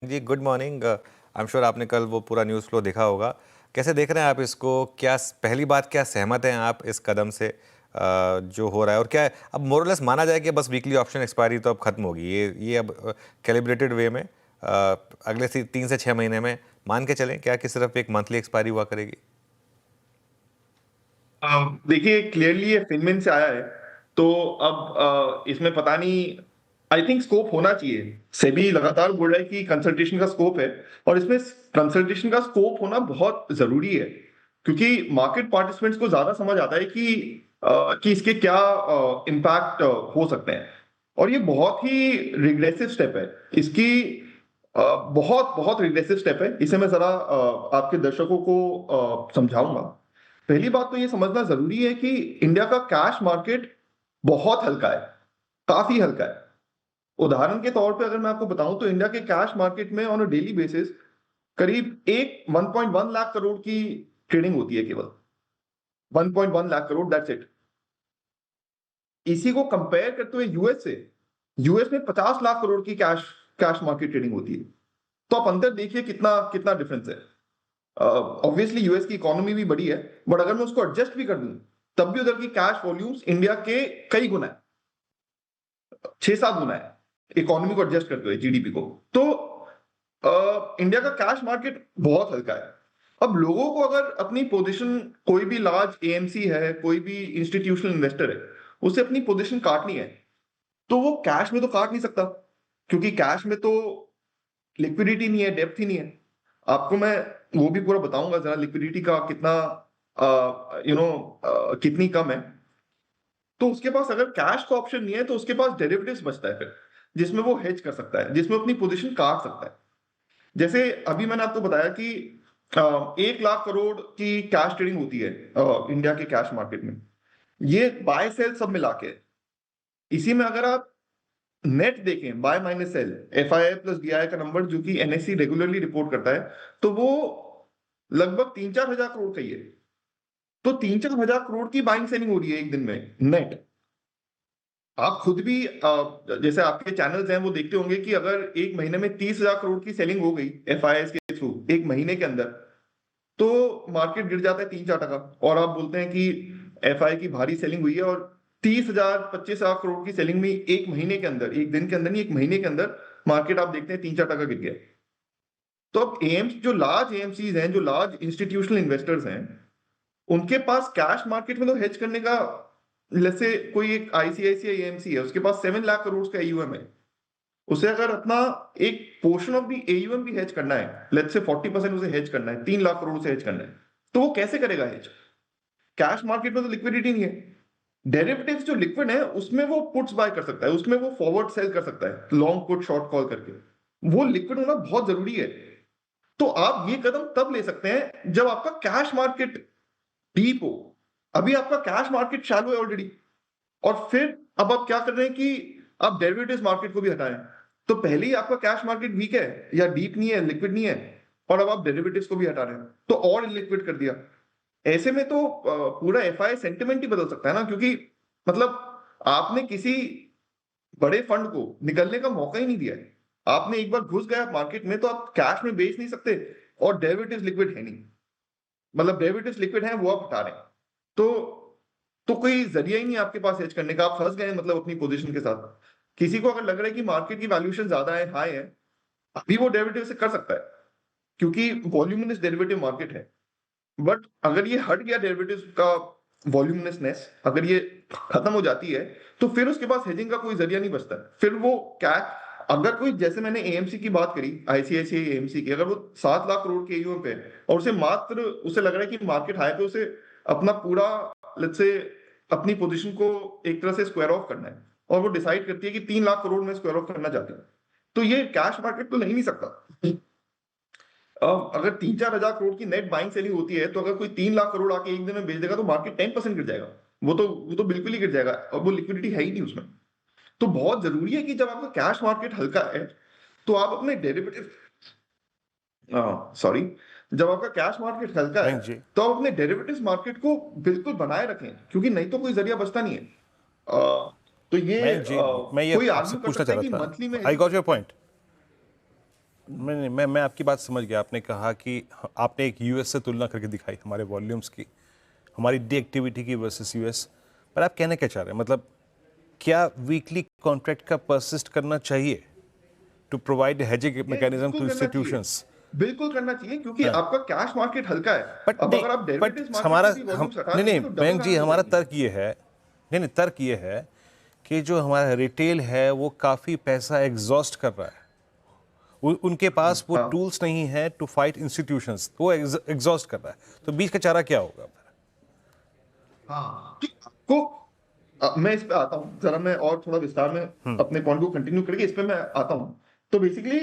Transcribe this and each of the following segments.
Ji, good morning. I am sure आपने कल वो पूरा न्यूज़ फ्लो देखा होगा। कैसे देख रहे हैं आप इसको? क्या पहली बात, क्या सहमत हैं आप इस कदम से जो हो रहा है? और क्या अब मोर और लेस माना जाए कि बस वीकली ऑप्शन एक्सपायरी तो अब खत्म होगी, ये अब कैलिब्रेटेड वे में अगले 3 से 6 महीने में मान के चलें क्या कि सिर्फ एक मंथली एक्सपायरी हुआ करेगी? देखिए क्लियरली ये फिनमिन से आया है। तो अब इसमें पता नहीं, आई थिंक स्कोप होना चाहिए। सेबी लगातार बोल रहा है कि कंसल्टेशन का स्कोप है, और इसमें कंसल्टेशन का स्कोप होना बहुत जरूरी है, क्योंकि मार्केट पार्टिसिपेंट्स को ज्यादा समझ आता है कि इसके क्या इम्पैक्ट हो सकते हैं। और ये बहुत ही रिग्रेसिव स्टेप है। इसकी बहुत बहुत रिग्रेसिव स्टेप है। इसे मैं जरा आपके दर्शकों को समझाऊंगा। पहली बात तो ये समझना जरूरी है कि इंडिया का कैश मार्केट बहुत हल्का है, काफी हल्का है। उदाहरण के तौर पे अगर मैं आपको बताऊं तो इंडिया के कैश मार्केट में ऑन अ डेली बेसिस करीब 1.1 लाख करोड़ की ट्रेडिंग होती है, केवल 1.1 लाख करोड़, दैट्स इट। इसी को कंपेयर करते हुए यूएस से, यूएस में 50 लाख करोड़ की कैश कैश मार्केट ट्रेडिंग होती है। तो आप अंतर देखिए कितना कितना डिफरेंस है। ऑब्वियसली यूएस की इकोनॉमी भी बड़ी है, बट अगर मैं उसको एडजस्ट भी कर दूं तब भी उधर की कैश वॉल्यूम्स इंडिया के कई गुना है, 6-7 गुना है इकोनॉमी को एडजस्ट करते हुए, जीडीपी को। तो इंडिया का कैश मार्केट बहुत हल्का है। अब लोगों को अगर अपनी पोजीशन, कोई भी लार्ज एएमसी है, कोई भी इंस्टीट्यूशनल इन्वेस्टर है, उसे अपनी पोजीशन काटनी है, तो वो कैश में तो काट नहीं सकता, क्योंकि कैश में तो लिक्विडिटी नहीं है, डेप्थ ही नहीं है। आपको मैं वो भी पूरा बताऊंगा जरा, लिक्विडिटी का कितना कितनी कम है। तो उसके पास अगर कैश का ऑप्शन नहीं है तो उसके पास डेरिवेटिव्स बचता है फिर, जिसमें वो हेज कर सकता है, जिसमें अपनी पोजीशन काट सकता है। जैसे अभी मैंने आपको बताया कि 1 लाख करोड़ की कैश ट्रेडिंग होती है इंडिया के कैश मार्केट में। ये बाय सेल सब मिला के। इसी में अगर आप नेट देखें, buy minus sell, FII plus DI का नंबर जो कि एनएससी रेगुलरली रिपोर्ट करता है, तो वो लगभग 3-4 हजार करोड़ का ही है। तो 3-4 हजार करोड़ की बाइंग सेलिंग हो रही है एक दिन में, नेट। आप खुद भी जैसे आपके चैनल्स हैं वो देखते होंगे कि अगर एक महीने में 30 हजार करोड़ की सेलिंग हो गई एफआईआई के थ्रू एक महीने के अंदर, तो मार्केट गिर जाता है 3-4 टका। और आप बोलते हैं कि एफआई की भारी सेलिंग हुई है, और 30,000-25,000 करोड़ की सेलिंग में एक महीने के अंदर, एक दिन के अंदर नहीं, एक महीने के अंदर मार्केट आप देखते हैं 3-4 टका गिर गया। तो अब एएम्स, जो लार्ज एएमसीज हैं, जो लार्ज इंस्टीट्यूशनल इन्वेस्टर्स हैं, उनके पास कैश मार्केट में तो हेज करने का, जैसे कोई एक आईसीआईसीआई एएमसी है, उसके पास 7 लाख करोड़ का एयूएम है। उसे अगर अपना एक पोर्शन ऑफ दी एयूएम भी हेज करना है, लेट्स से 40% उसे हेज करना है, 3 लाख करोड़ से हेज करना है, तो वो कैसे करेगा हेज? कैश मार्केट में तो लिक्विडिटी नहीं है। डेरिवेटिव्स जो लिक्विड है उसमें वो पुट्स बाय कर सकता है, उसमें वो फॉरवर्ड सेल कर सकता है, लॉन्ग पुट शॉर्ट कॉल करके। वो लिक्विड होना बहुत जरूरी है। तो आप ये कदम तब ले सकते हैं जब आपका कैश मार्केट डीप हो। अभी आपका कैश मार्केट शैलो है ऑलरेडी, और फिर अब आप क्या कर रहे हैं कि आप डेरिवेटिव्स मार्केट को भी हटाएं। तो पहले ही आपका कैश मार्केट वीक है या डीप नहीं है, लिक्विड नहीं है, और अब आप डेरिवेटिव्स को भी हटा रहे हैं, तो और लिक्विड कर दिया। ऐसे में तो पूरा एफआई सेंटिमेंट ही बदल सकता है ना, क्योंकि मतलब आपने किसी बड़े फंड को निकलने का मौका ही नहीं दिया है। आपने एक बार घुस गया मार्केट में तो आप कैश में बेच नहीं सकते, और डेरिवेटिव्स लिक्विड है नहीं। मतलब डेरिवेटिव्स लिक्विड है, वो आप हटा रहे हैं। तो कोई जरिया ही नहीं आपके पास हेज करने का, आप फंस गए मतलब अपनी पोजीशन के साथ। किसी को अगर लग रहा है कि मार्केट की वैल्यूएशन ज्यादा है, हाई है, अभी वो डेरिवेटिव से कर सकता है, क्योंकि वॉल्यूमिनस डेरिवेटिव मार्केट है। बट अगर ये हट गया डेरिवेटिव का वॉल्यूमिनसनेस, अगर ये खत्म हो जाती है, तो फिर उसके पास हेजिंग का कोई जरिया नहीं बचता है। फिर वो क्या, अगर कोई, जैसे मैंने एएमसी की बात करी, आईसीआईसीआई एएमसी की, अगर वो 7 लाख करोड़ के एयूएम पे है, और उसे मात्र, उसे लग रहा है कि मार्केट हाई पे उसे अपना पूरा, लेट्स से, अपनी पोजीशन को एक तरह से स्क्वायर ऑफ करना है, और वो डिसाइड करती है कि 3 लाख करोड़ में स्क्वायर ऑफ करना चाहती है, तो ये कैश मार्केट तो नहीं सकता। अगर 3-4 हजार करोड़ की नेट बाइंग सेलिंग होती है, तो अगर कोई 3 लाख करोड़ आके एक दिन में बेच देगा तो मार्केट 10% गिर जाएगा। वो तो बिल्कुल ही गिर जाएगा, और वो लिक्विडिटी है ही नहीं उसमें। तो बहुत जरूरी है कि जब आपका कैश मार्केट हल्का है, तो आप अपने डेरिवेटिव, सॉरी, जब आपका कैश मार्केट हल्का है, मयंक जी, तो आप अपने डेरिवेटिव्स मार्केट को बिल्कुल बनाए रखें, क्योंकि नहीं तो कोई जरिया बचता नहीं है। तो ये मयंक जी, मैं ये कोई आपसे आर्ग्यू कर पूछना सकता चाह है कि रहा मंथली में था, आई hedging गॉट योर करते हैं। पॉइंट। मैं आपकी बात समझ गया। आपने कहा कि आपने एक यूएस से तुलना करके दिखाई हमारे वॉल्यूम्स की, हमारी डीएक्टिविटी की वर्सेस यूएस। पर आप कहना क्या चाह रहे हैं? मतलब क्या वीकली कॉन्ट्रैक्ट का परसिस्ट करना चाहिए टू प्रोवाइड हेजिंग ये मैकेनिज्म बिल्कुल टू करना चाहिए, इंस्टीट्यूशंस? बिल्कुल करना चाहिए, क्योंकि हाँ, आपका कैश मार्केट हल्का है। बट अब नहीं, अगर आप बट डेरिवेटिव्स मार्केट हमारा से भी हम वॉल्यूम्स हटा नहीं नहीं देंगे तो डबल मयंक जी, वैल्यू हो हमारा जाएगी। तर्क ये है, नहीं नहीं, तर्क ये है कि जो हमारा रिटेल है वो काफ़ी पैसा एग्जॉस्ट कर रहा है। उनके पास वो हाँ, टूल्स नहीं है टू फाइट इंस्टीट्यूशंस, वो एग्जॉस्ट कर रहा है। तो बीच का चारा क्या होगा? हाँ, कि आपको मैं इस पे आता हूँ जरा, मैं और थोड़ा विस्तार में अपने पॉइंट को कंटिन्यू करके इस पे मैं आता हूँ। तो बेसिकली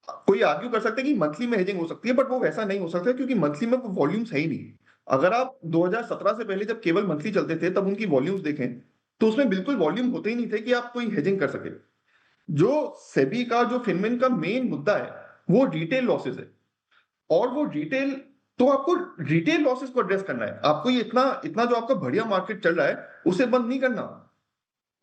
कोई आर्ग्यू कर सकता है कि मंथली में हेजिंग हो सकती है, बट वो वैसा नहीं हो सकता, क्योंकि मंथली में वो वॉल्यूम्स है ही नहीं। अगर आप 2017 से पहले जब केवल मंथली चलते थे तब उनकी वॉल्यूम्स देखें तो उसमें बिल्कुल वॉल्यूम होते ही नहीं थे कि आप कोई हेजिंग कर सके। जो सेबी का, जो फिनमिन का मेन मुद्दा है वो रिटेल लॉसेस है। और वो रिटेल, तो आपको रिटेल लॉसेस को एड्रेस करना है। आपको ये इतना इतना जो आपका बढ़िया मार्केट चल रहा है उसे बंद नहीं करना।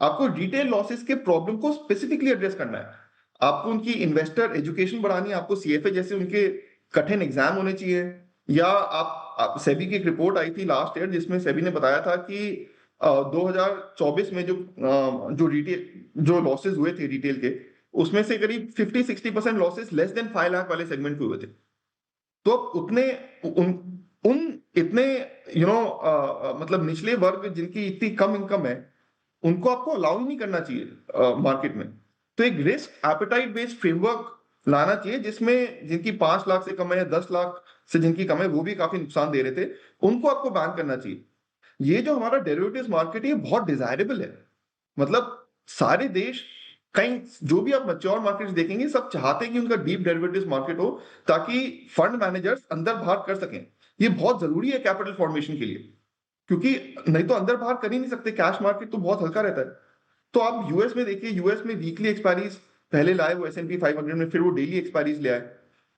आपको रिटेल लॉसेस के प्रॉब्लम को स्पेसिफिकली एड्रेस करना है। आपको उनकी इन्वेस्टर एजुकेशन बढ़ानी है। आपको सीएफए जैसे उनके कठिन एग्जाम होने चाहिए। या आप सेबी की एक रिपोर्ट आई थी लास्ट ईयर जिसमें सेबी ने बताया था कि 2024 में जो रिटेल जो लॉसेस हुए थे रिटेल के, उसमें से करीब 50-60% लॉसेस लेस देन 5 लाख वाले सेगमेंट पे हुए थे। तो अब उतने उन उन इतने मतलब निचले वर्ग जिनकी इतनी कम इनकम है, उनको आपको अलाउ ही नहीं करना चाहिए मार्केट में। तो एक रिस्क एपेटाइट बेस्ड फ्रेमवर्क लाना चाहिए जिसमें जिनकी 5 लाख से कम है या 10 लाख से जिनकी कम है वो भी काफी नुकसान दे रहे थे, उनको आपको बैन करना चाहिए। ये जो हमारा डेरिवेटिव्स मार्केट है ये बहुत डिजायरेबल है। मतलब सारे देश, कहीं जो भी आप मैच्योर मार्केट्स देखेंगे सब चाहते हैं कि उनका डीप डेरिवेटिव्स मार्केट हो, ताकि फंड मैनेजर्स अंदर बाहर कर सकें। ये बहुत जरूरी है कैपिटल फॉर्मेशन के लिए, क्योंकि नहीं तो अंदर बाहर कर ही नहीं सकते, कैश मार्केट तो बहुत हल्का रहता है। तो आप यूएस में देखिए, यूएस में वीकली एक्सपायरीज पहले लाए वो S&P 500 में, फिर वो डेली एक्सपायरीज ले आए।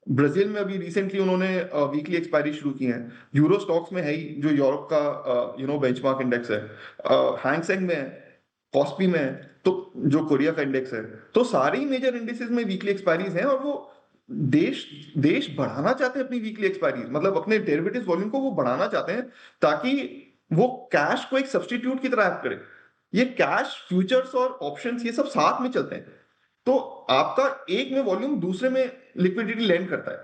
ब्राजील में अभी रिसेंटली उन्होंने वीकली एक्सपायरी शुरू की है। यूरो स्टॉक्स में है ही, जो यूरोप का बेंचमार्क इंडेक्स है। हैंग सेंग में है, कॉस्पी में है, तो जो कोरिया का इंडेक्स है। तो सारे ही मेजर इंडेक्सेस में वीकली एक्सपायरीज हैं, और वो देश देश बढ़ाना चाहते हैं अपनी वीकली एक्सपायरीज, मतलब अपने डेरिवेटिव वॉल्यूम को वो बढ़ाना चाहते हैं, ताकि वो कैश को एक सब्स्टिट्यूट की तरह एक्ट करे। ये कैश, फ्यूचर्स और ऑप्शंस ये सब साथ में चलते हैं। तो आपका एक में वॉल्यूम दूसरे में लिक्विडिटी लैंड करता है।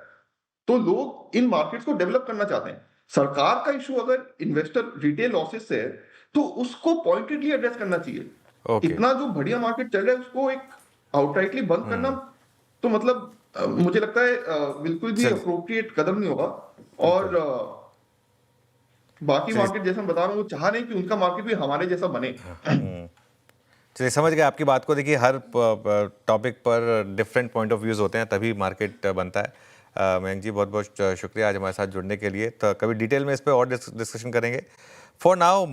तो लोग इन मार्केट्स को डेवलप करना चाहते हैं। सरकार का इशू अगर इन्वेस्टर रिटेल लॉसेस से है तो उसको पॉइंटेडली एड्रेस करना चाहिए। ओके। इतना जो बढ़िया मार्केट चल रहा है उसको एक आउटराइटली बंद करना, तो मतलब मुझे लगता है बिल्कुल भी चल अप्रोप्रिएट कदम नहीं होगा। और बिल्कुल। बाकी चलिए। मार्केट जैसा मैं बता रहा हूँ वो चाह रहे हैं कि उनका मार्केट भी हमारे जैसा बने। चलिए, समझ गए आपकी बात को। देखिए, हर टॉपिक पर डिफरेंट पॉइंट ऑफ व्यूज़ होते हैं, तभी मार्केट बनता है। मयंक जी, बहुत बहुत शुक्रिया आज हमारे साथ जुड़ने के लिए। तो कभी डिटेल में इस पे और डिस्कशन करेंगे। For now